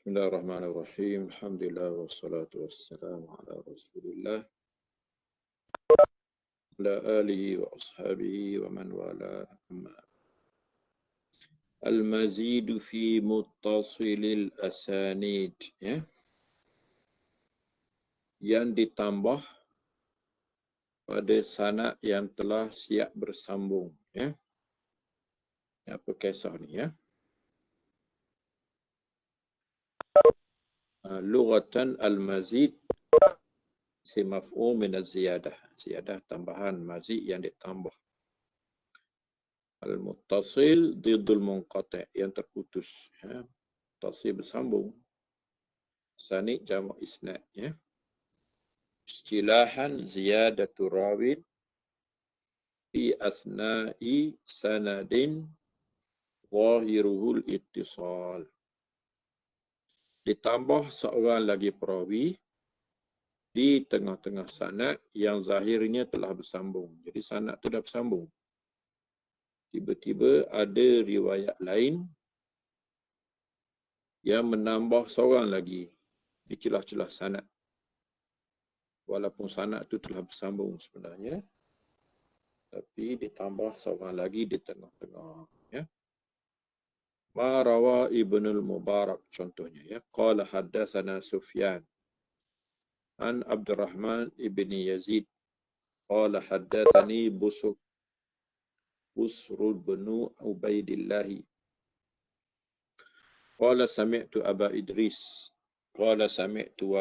Bismillahirrahmanirrahim. Alhamdulillah wassalatu wassalamu ala Rasulillah ala alihi wa ashabihi wa man wala amma. Al-mazidu fi muttasilil asanid, ya. Yang ditambah pada sanad yang telah siap bersambung, ya. Apa kisah ni, ya? Lughatan al-mazid si maf'ul min az-ziyadah. Ziyadah tambahan, mazid yang ditambah. Al-muttasil diddul munqati', yang terputus, ya. Muttasil bersambung. Sanid jamak isnad, ya. Istilahan ziyadatu rawin fi asna'i sanadin zahiruhul ittisal. Ditambah seorang lagi perawi di tengah-tengah sanad yang zahirnya telah bersambung. Jadi sanad itu dah bersambung. Tiba-tiba ada riwayat lain yang menambah seorang lagi di celah-celah sanad. Walaupun sanad itu telah bersambung sebenarnya, tapi ditambah seorang lagi di tengah-tengah, ya. Ma rawa Ibnul Mubarak contohnya, ya. Qala haddatsana Sufyan an Abdurrahman ibn Yazid qala haddatsani Busr bin Ubaidillah qala sami'tu Aba Idris qala sami'tu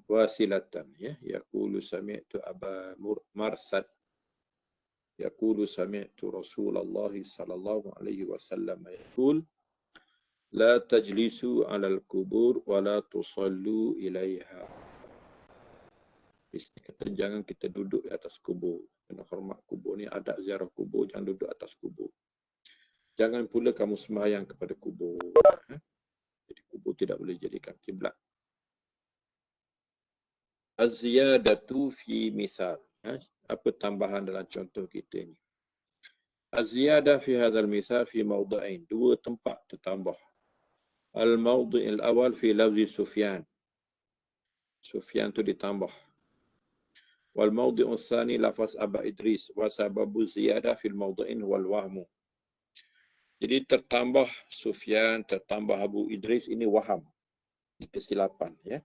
wasilatan, ya, yaqulu sami'tu Aba Marsad yaqulu sami'tu Rasulullah sallallahu alaihi wasallam yaqul la tajlisu 'alal kubur wa la tusallu ilaiha. Kata jangan kita duduk di atas kubur. Kena hormat kubur ni, adab ziarah kubur, jangan duduk atas kubur. Jangan pula kamu sembahyang kepada kubur. Jadi kubur tidak boleh jadikan kiblat. Az-ziyadatu fi misal. Apa tambahan dalam contoh kita ni? Az-ziyadah fi hadzal misal fi mawdu'ain. Dua tempat tertambah. Al-mawdu' al-awwal fi lafzi Sufyan. Sufyan tu ditambah. Wal mawdu' al-thani lafaz Aba Idris wa sababu ziyadah fil mawdu'in wal wahmu. Jadi tertambah Sufyan, tertambah Abu Idris, ini waham. Ini kesilapan, ya.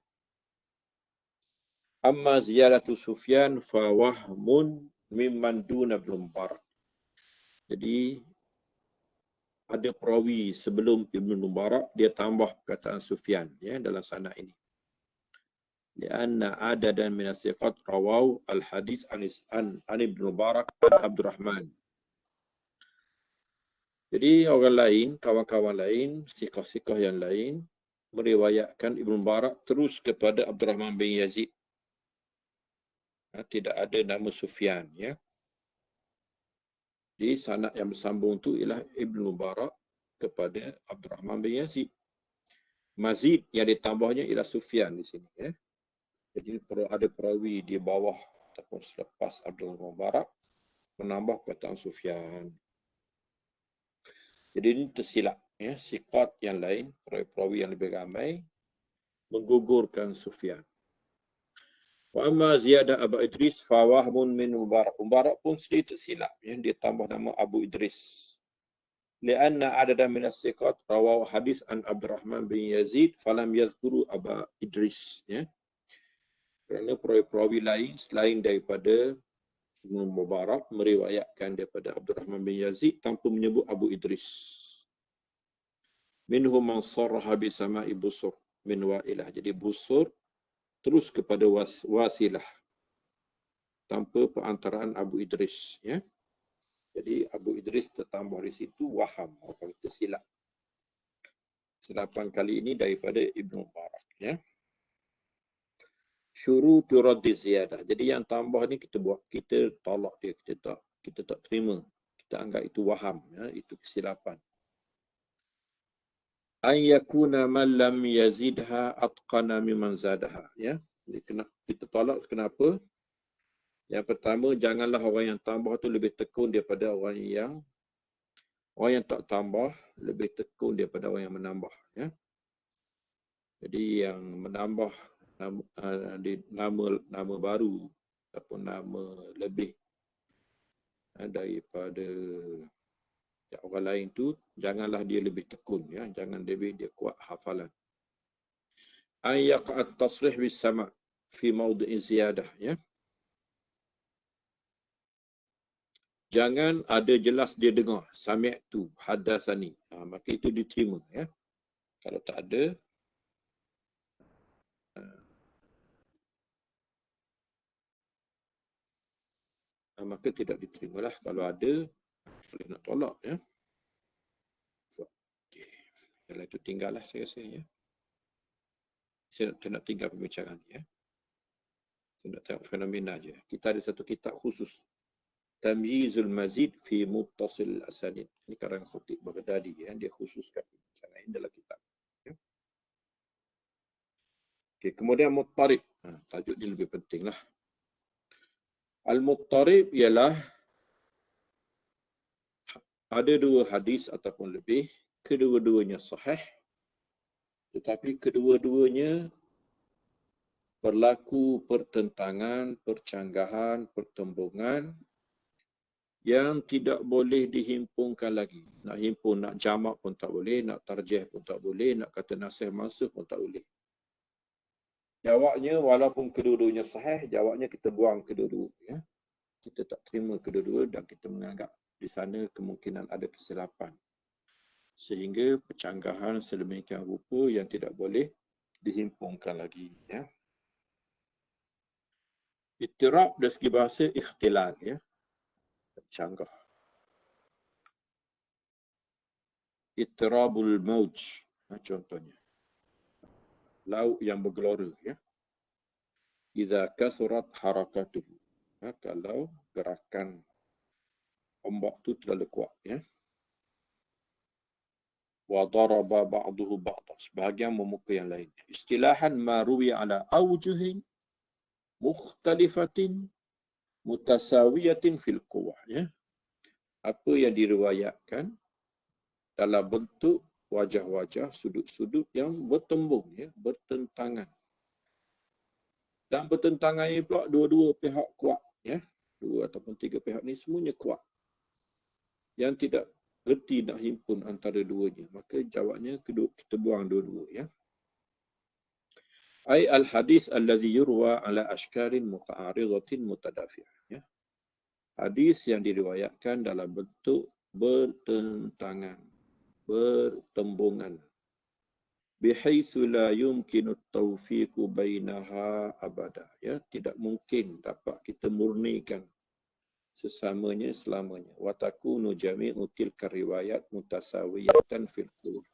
Amma ziyadatu Sufyan fa wahmun mimman duna Ibn Mubarak. Jadi ada perawi sebelum Ibn Mubarak, dia tambah perkataan Sufyan, ya, dalam sanad ini. Lianna adadan min as-siqat rawaw al-hadis an Ibn Mubarak an Abdurrahman. Jadi orang lain, kawan-kawan lain, siqah-siqah yang lain meriwayatkan Ibn Mubarak terus kepada Abdurrahman bin Yazid. Tidak ada nama Sufyan, ya. Di sanad yang bersambung tu ialah Ibn Mubarak kepada Abdurrahman bin Yazid. Mazid yang ditambahnya ialah Sufyan di sini, ya. Jadi ada perawi di bawah ataupun selepas Abdul Mubarak menambah perkataan Sufyan. Jadi ini tersilap, ya. Siqat yang lain, perawi yang lebih ramai menggugurkan Sufyan. Wa amma ziyadah Abu Idris fa wahmun min Mubarak. Mubarak pun sedikit tersilap, ya. Dia tambah nama Abu Idris. Lianna adadan min as-siqat rawahu hadis an Abdurrahman bin Yazid falam yazkuru Abu Idris, ya. Kerana perawi lain selain daripada Ibn Mubarak meriwayatkan daripada Abdurrahman bin Yazid tanpa menyebut Abu Idris. Minhum man sarraha bi sama'i Busr min Wa'ilah. Jadi Busr terus kepada Wasilah tanpa perantaraan Abu Idris, ya. Jadi Abu Idris tertambah di situ waham atau tersilap. Kesilapan kali ini daripada Ibn Mubarak, ya. Syurutu raddi ziyadah. Jadi yang tambah ni kita tolak dia, kita tak terima. Kita anggap itu waham, ya, itu kesilapan. An yakuna man lam yazidha atqana mimman zadaha, ya. Jadi kita tolak kenapa? Yang pertama, janganlah orang yang tambah tu lebih tekun daripada orang yang Orang yang tak tambah lebih tekun daripada orang yang menambah. Ya. Jadi yang menambah nama baru ataupun nama lebih daripada orang lain tu, janganlah dia lebih tekun. Ya. Jangan dia kuat hafalan. Ayyaqat tasrih bis sama' fi mawdi'i ziyadah. Ya. Jangan ada jelas dia dengar sami'tu hadatsani. Maka itu diterima. Ya. Kalau tak ada, maka tidak diterimalah. Kalau ada, boleh nak tolak. Ya. Okay. Kalau itu tinggallah saya rasa. Ya. Saya nak tinggal pembicaraan. Ya. Saya nak tengok fenomena je. Kita ada satu kitab khusus. Tamyizul Mazid fi Muttasil Asanid. Ini karangan Khatib Baghdadi. Ya. Dia khususkan pembicaraan ini dalam kitab. Ya. Okay. Kemudian Muttarib. Tajuk dia lebih penting lah. Al-Muttarib ialah ada dua hadis ataupun lebih, kedua-duanya sahih, tetapi kedua-duanya berlaku pertentangan, percanggahan, pertembungan yang tidak boleh dihimpunkan lagi. Nak himpun, nak jamak pun tak boleh, nak tarjih pun tak boleh, nak kata nasih mansukh pun tak boleh. Jawabnya, walaupun kedua-duanya sahih, jawabnya kita buang kedua-dua. Ya. Kita tak terima kedua-dua dan kita menganggap di sana kemungkinan ada kesilapan. Sehingga percanggahan sedemikian rupa yang tidak boleh dihimpunkan lagi. Ya. Ittirab dari segi bahasa ikhtilal. Ya. Canggah. Ittirabul mauj. Contohnya. Laut yang bergelora. Ya. Iza kasurat harakatuhu. Ya, kalau gerakan ombak itu terlalu kuat. Ya. Wa daraba ba'duhu ba'dah. Sebahagian memuka yang lain. Istilahan ma ruwi ala awjuhin mukhtalifatin mutasawiyatin fil quwwah. Ya. Apa yang diriwayatkan dalam bentuk wajah-wajah, sudut-sudut yang bertembung, ya, bertentangan. Dan bertentangan ini pula dua-dua pihak kuat. Ya. Dua ataupun tiga pihak ni semuanya kuat. Yang tidak reti nak himpun antara duanya. Maka jawabnya kita buang dua-dua. Ya. Ay al-hadis alladhi yurwa ala ashkarin muta'aridatin mutadafi'ah. Ya. Hadis yang diriwayatkan dalam bentuk bertentangan, bertembungan. Bihaitsu la yumkinu at-tawfiqu bainaha abada. Ya, tidak mungkin dapat kita murnikan sesamanya selamanya. Wa takunu jami'u tilka riwayat mutasawiyatan fil qul.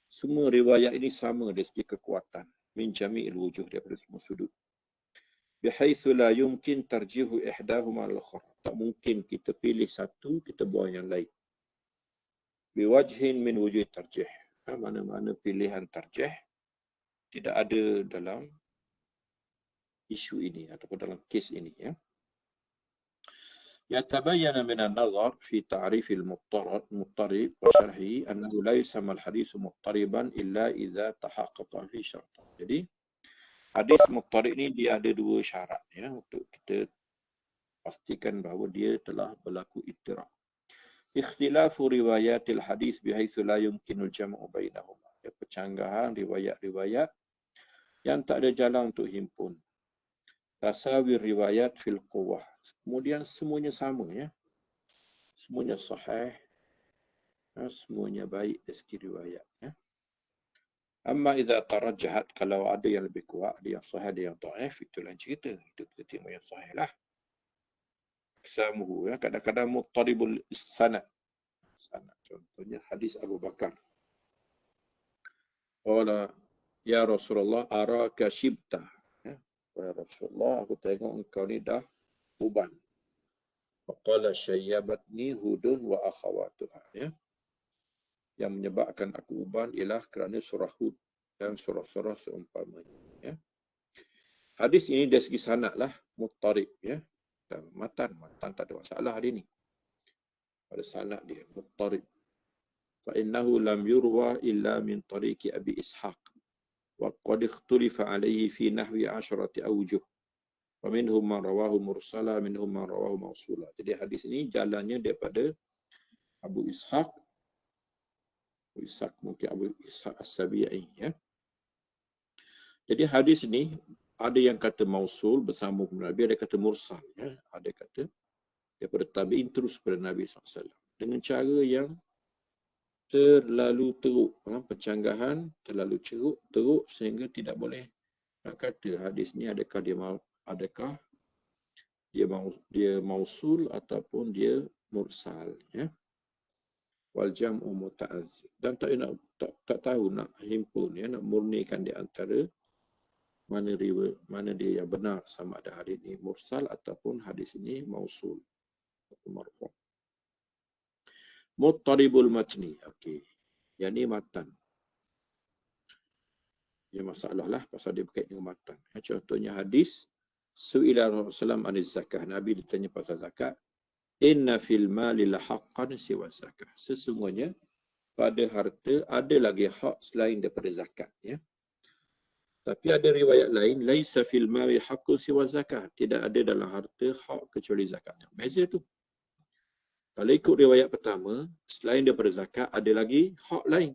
Semua riwayat ini sama dari segi kekuatan. Min jami'il wujuh, daripada semua sudut. Bihaitsu la yumkin tarjihu ihdahuma al-ukhra. Tak mungkin kita pilih satu, kita buang yang lain. Biwajhin min wujuh tarjih. Mana-mana pilihan tarjih tidak ada dalam isu ini ataupun dalam kes ini. Ya. Yatabayyana min an-nazar fi ta'rif al-muttarib wa syarhi annahu la yusamma al-hadith muttariban illa idza tahaqqaqa fi syart. Jadi hadis muttarib ni dia ada dua syarat, ya, untuk kita pastikan bahawa dia telah berlaku ittirab. Ikhtilafu riwayatil hadis bihaitsu la yumkinul jam'u bainahuma. Ya, percanggahan riwayat-riwayat yang tak ada jalan untuk himpun. Tasawi riwayat fil quwwah. Kemudian semuanya sama, ya. Semuanya sahih. Ya, semuanya baik dari segi riwayat, ya. Amma idza tarajjahat, kalau ada yang lebih kuat, ada yang sahih, ada yang dhaif, itu lain cerita. Itu kita terima yang sahih lah. Samuhu, ya, kadang-kadang muttaribul sanad. Sanad, contohnya hadis Abu Bakar. Qala ya Rasulullah araka shibta. Ya, ya Rasulullah, aku tengok engkau ni dah uban. Qala syayyabatni hudun wa akhawatuha. Ya. Yang menyebabkan aku uban ialah kerana surah Hud dan surah-surah seumpamanya. Ya. Hadis ini dari segi sanad lah muttarib, ya. Dan matan tak ada masalah hari ini. pada sanad dia muttarib. Fa innahu lam yurwa illa min tariqi Abi Ishaq wa qad ikhtulifa alayhi fi nahwi 'asharati awjuh. Wa minhum man rawahu mursala, minhum man rawahu mausula. Jadi hadis ini jalannya daripada Abu Ishaq mungkin Abu Ishaq As-Sabi'i, ya. Jadi hadis ini ada yang kata mausul bersama Nabi, ada kata mursal, ya. Ada kata daripada tabi'in terus kepada Nabi SAW. Dengan cara yang terlalu teruk, pencanggahan terlalu teruk sehingga tidak boleh nak kata hadis ni adakah dia mausul ataupun dia mursal, ya. Wal jam'u muta'azzir. Dan tak tahu nak himpun, ya, nak murnikan di antara mana dia yang benar, sama ada hadis ini mursal ataupun hadis ini mausul atau marfu'. Muttaribul matni. Okey. Yang ni matan. Dia masalah lah pasal dia berkait dengan matan. Contohnya hadis Su'ila Rasulullah aniz zakah. Nabi ditanya pasal zakat. Inna fil mali la haqqan siwa zakah. Sesungguhnya pada harta ada lagi hak selain daripada zakat, ya. Tapi ada riwayat lain, laisa fil mali haqqun siwa zakah. Tidak ada dalam harta hak kecuali zakat. Beza tu. Kalau ikut riwayat pertama, selain daripada zakat, ada lagi hak lain.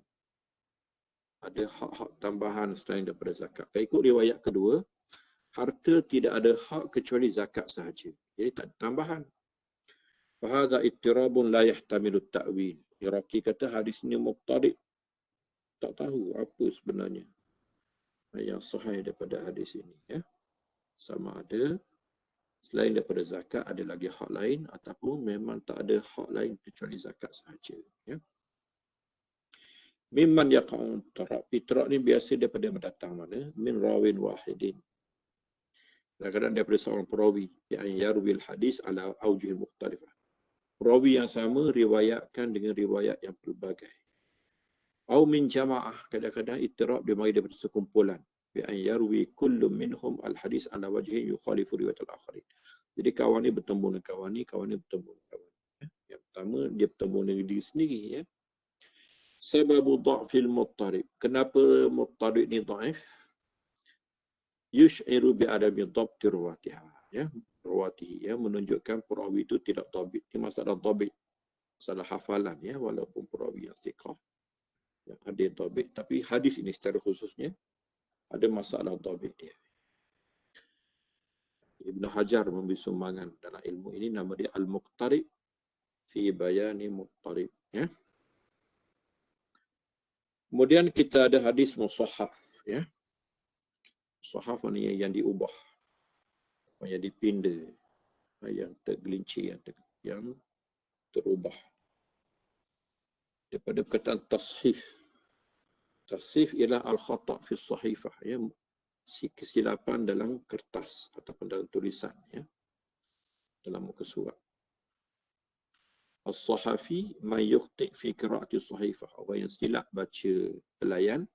Ada hak-hak tambahan selain daripada zakat. Kalau ikut riwayat kedua, harta tidak ada hak kecuali zakat sahaja. Jadi tak ada tambahan. Fahadha ittirabun la yahtamilu ta'wil. Iraqi kata hadis ini mubtadi'. Tak tahu apa sebenarnya yang sahih daripada hadis ini, ya. Sama ada selain daripada zakat ada lagi hak lain ataupun memang tak ada hak lain kecuali zakat sahaja, ya. Mimman yaqa'un tarab. Itraq ni biasa daripada mendatang mana? Min rawin wahidin. Kadang-kadang daripada seorang perawi yang yarwil hadis ala aujuhil mukhtalifah. Perawi yang sama riwayatkan dengan riwayat yang pelbagai. Au min jamaah. Kadang-kadang itraq dia mari daripada sekumpulan. Bi an yarwi kullu minhum al hadis ala wajhin yukhalifu riwayat al akharin. Jadi kawan ni bertemu dengan kawan ni, kawan ni bertemu dengan kawan ni, ya. Yang pertama dia bertemu dengan diri sendiri, ya. Sababu dha'fil muttarib. Kenapa muttarib ni dhaif? Yush'iru bi adami dhabti ruwatiha, ya. Ruwatihi, ya, menunjukkan perawi itu tidak dhabit. Ini masalah dhabit, masalah hafalan, ya, walaupun perawi yang thiqah, yang ada dhabit, tapi hadis ini secara khususnya ada masalah dhabit dia. Ibn Hajar memberi sumbangan dalam ilmu ini, nama dia Al-Muqtarib fi bayani muttarib, ya. Kemudian kita ada hadis musahhaf, ya. Musahhaf ni yang diubah, yang dipinda, yang tergelincir, yang terubah. Daripada perkataan tashif. Tashif ialah al-khata' fi sahifah, ya. Kesilapan dalam kertas ataupun dalam tulisan, ya, dalam muka surat. As-sahafi man yukhti' fi qira'ati sahifah. Orang yang silap baca pelayan,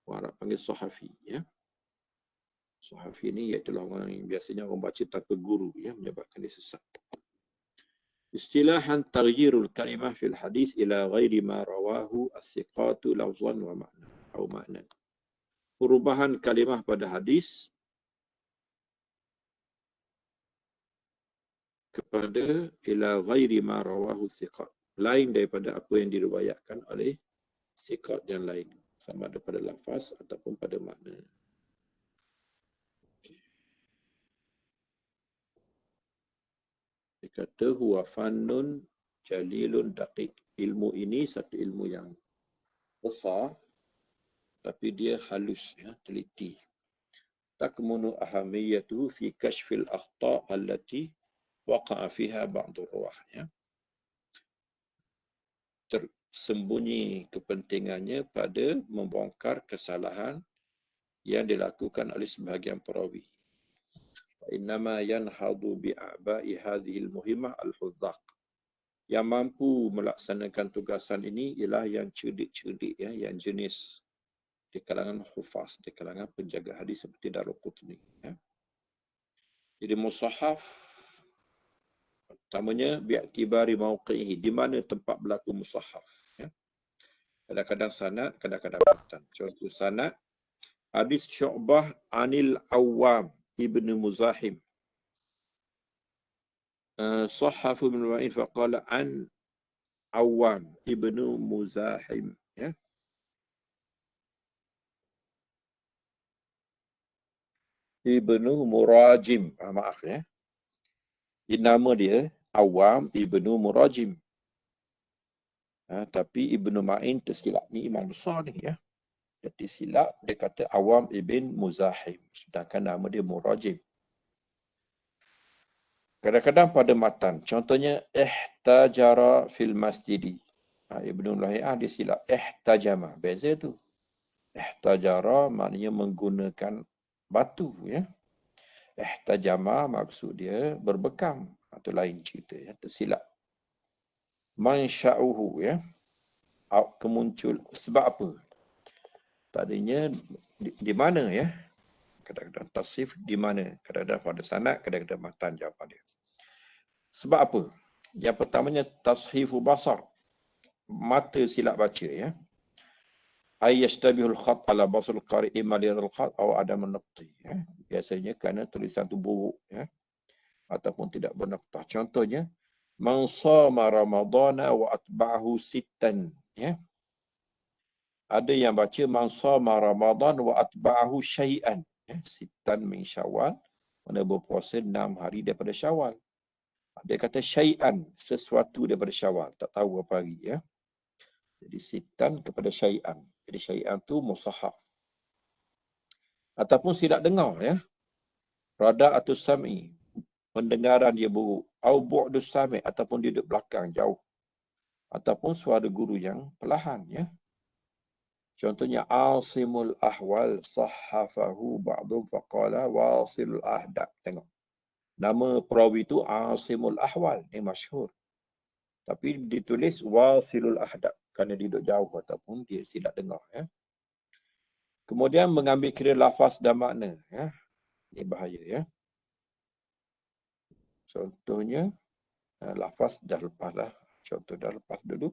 orang Arab panggil sahafi, ya. Sahafi ni iaitu orang yang biasanya orang baca tanpa guru, ya, menyebabkan dia sesat. Istilahan taghyirul kalimah fil hadis ila ghairi ma rawahu as-siqatu lafzan wa ma'na atau ma'nan. Perubahan kalimah pada hadis kepada ila ghairi ma rawahu as-siqat, lain daripada apa yang diriwayatkan oleh siqat yang lain, sama ada pada lafaz ataupun pada makna. Dia kata huwa fannun jalilun daqiq. Ilmu ini satu ilmu yang besar tapi dia halus, ya, teliti. Takmunu ahamiyatuhu fi kashfil akhta' allati waqa'a fiha ba'du ruwah, ya. Tersembunyi kepentingannya pada membongkar kesalahan yang dilakukan oleh sebahagian perawi. Innama yanhadu bi'aba'i hadhil muhimmah al-hudzaq. Yang mampu melaksanakan tugasan ini ialah yang cerdik-cerdik, ya, yang jenis di kalangan hufaz, di kalangan penjaga hadis seperti Daruqutni, ya. Jadi musahhaf Pertamanya, bi'tibari mauqihi, di mana tempat berlaku musahaf. Ya. Kadang-kadang sanad, kadang-kadang matan. Contoh sanad, hadis Syu'bah anil Awwam ibn Muzahim. Sahafu bin Ma'in faqala an Awwam ibn Muzahim. Ya. Ibnu Murajim. Maaf ya. Nama dia Awam Ibnu Murajim. Tapi Ibnu Ma'in tersilap. Ni imam besar ni ya. Jadi silap, dia kata Awam Ibn Muzahim. Sedangkan nama dia Murajim. Kadang-kadang pada matan. Contohnya, ihtajara fil masjidi. Ibnu Lahiyah dia silap. Ihtajama. Beza tu. Ihtajara maknanya menggunakan batu. Ya. Ihtajama maksud dia berbekam. Itu lain cerita. Ya. Tersilap. Mansya'uhu. Ya. Kemuncul. Sebab apa? Tadinya di mana ya? Kadang-kadang tasrif di mana? Kadang-kadang pada sanad, kadang-kadang matan jawapan dia. Sebab apa? Yang pertamanya tashifu basar. Mata silap baca ya. Ay yashtabihul khat ala basar qari imma li al-khat aw adam an-naqti ya. Biasanya kerana tulisan tu buruk ya. Ataupun tidak bernaqtah. Contohnya man shama ramadhana wa atba'ahu sittan ya. Ada yang baca man shama Ramadan wa atba'ahu syai'an. Ya, sittan min Syawal. Mana berpuasa 6 hari daripada Syawal. Dia kata syai'an, sesuatu daripada Syawal. Tak tahu apa hari ya. Jadi sittan kepada syai'an. Jadi syai'an tu musahaf. Ataupun silap dengar ya. Rada atau sam'i. Pendengaran dia buruk. Au bu'dus sami' ataupun dia duduk belakang jauh. Ataupun suara guru yang perlahan ya. Contohnya Asimul Ahwal sahafahu ba'dhum faqala wasilul ahdab. Tengok. Nama perawi itu Asimul Ahwal. Ini masyhur. Tapi ditulis wasilul ahdab. Kerana dia duduk jauh ataupun dia silap dengar. Ya. Kemudian mengambil kira lafaz dan makna. Ya. Ini bahaya. Ya. Contohnya lafaz dah lepas lah. Contoh dah lepas dulu.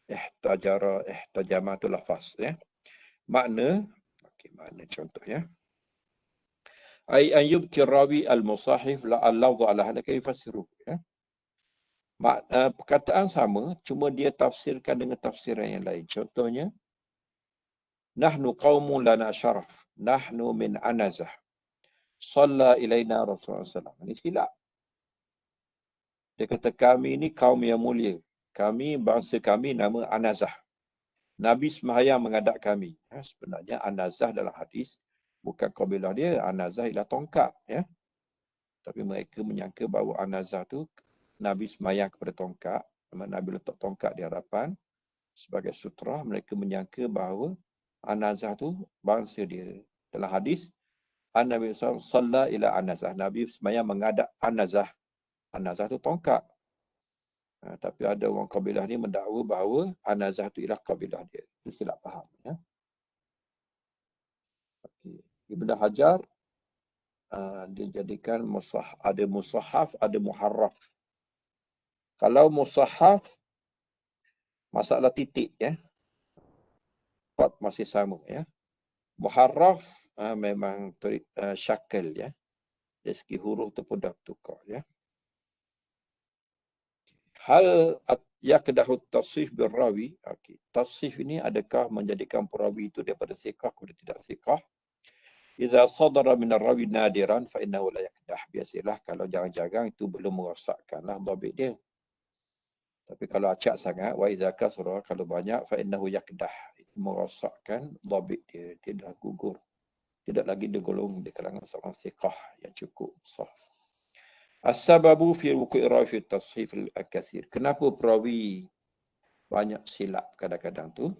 Ihtajara, ihtajama itu lafaz. Ya. Makna. Okey, makna contoh ya. Ay an yubki rawi al-musahif la al-lafz ala hadaka yufassiru ya. Perkataan sama cuma dia tafsirkan dengan tafsiran yang lain. Contohnya nahnu qaumun lana syaraf, nahnu min anazah. Shalla ilaina Rasulullah sallallahu alaihi wasallam. Ini silap. Dia kata kami ni kaum yang mulia. Kami bangsa kami nama Anazah. Nabi sembahyang menghadap kami. Ya, sebenarnya Anazah dalam hadis bukan kabilah dia, Anazah ialah tongkat ya. Tapi mereka menyangka bahawa Anazah tu Nabi sembahyang kepada tongkat. Nabi letak tongkat di hadapan sebagai sutra. Mereka menyangka bahawa Anazah tu bangsa dia. Dalam hadis, Nabi sallallahu ila Anazah. Nabi sembahyang menghadap Anazah. Anazah tu tongkat. Tapi ada orang kabilah ni mendakwa bahawa Anazah tu ialah kabilah dia. Itu silap faham. Ya. Okay. Ibn Hajar dia jadikan ada musahaf, ada muharraf. Kalau musahaf, masalah titik ya. Kot masih sama ya. Muharraf memang syakal ya. Dari segi huruf tu pun dah tukar ya. Hal yakdahu tasif birrawi. Okay. Tasif ini adakah menjadikan perawi itu daripada siqah kepada tidak siqah? Idza sadara min ar-rawi nadiran fa innahu la yakdah. Biasalah kalau jarang-jarang itu belum merosakkanlah dhabit dia. Tapi kalau acak sangat, wa idza kasra, kalau banyak fa innahu yakdah. Itu merosakkan dhabit dia, dia dah gugur. Tidak lagi digolong di kalangan seorang siqah yang cukup sah. As-sababu fi wuqu'i rawi fi tashif al-katsir. Kenapa perawi banyak silap kadang-kadang tu?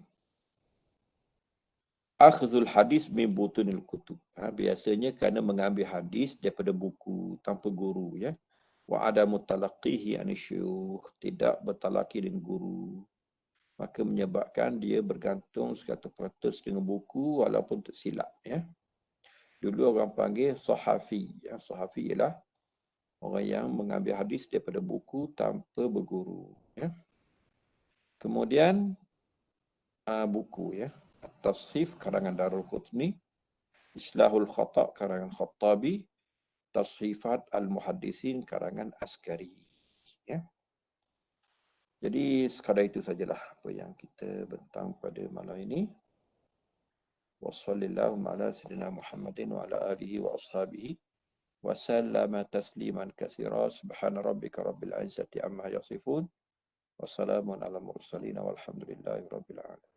Akhdhul hadis min butunil kutub. Biasanya kerana mengambil hadis daripada buku tanpa guru ya. Wa adamu talaqqihi anisyukh, tidak bertalaqi dengan guru. Maka menyebabkan dia bergantung 100% dengan buku walaupun tersilap ya. Dulu orang panggil sahafi ya. Sahafi ialah Orang yang mengambil hadis daripada buku tanpa berguru. Ya. Kemudian buku, ya. Tashif karangan Darul Qutni, Islahul Khata' karangan Khattabi, Tashifat Al-Muhaddisin karangan Askari. Ya. Jadi sekadar itu sajalah apa yang kita bentang pada malam ini. Wassallallahu ala sayyidina Muhammadin wa ala alihi wa ashabihi wa sallama tasliman katsira. Subhana rabbika rabbil izzati amma yasifun. Wassalamun ala mursalin walhamdulillahi rabbil alamin.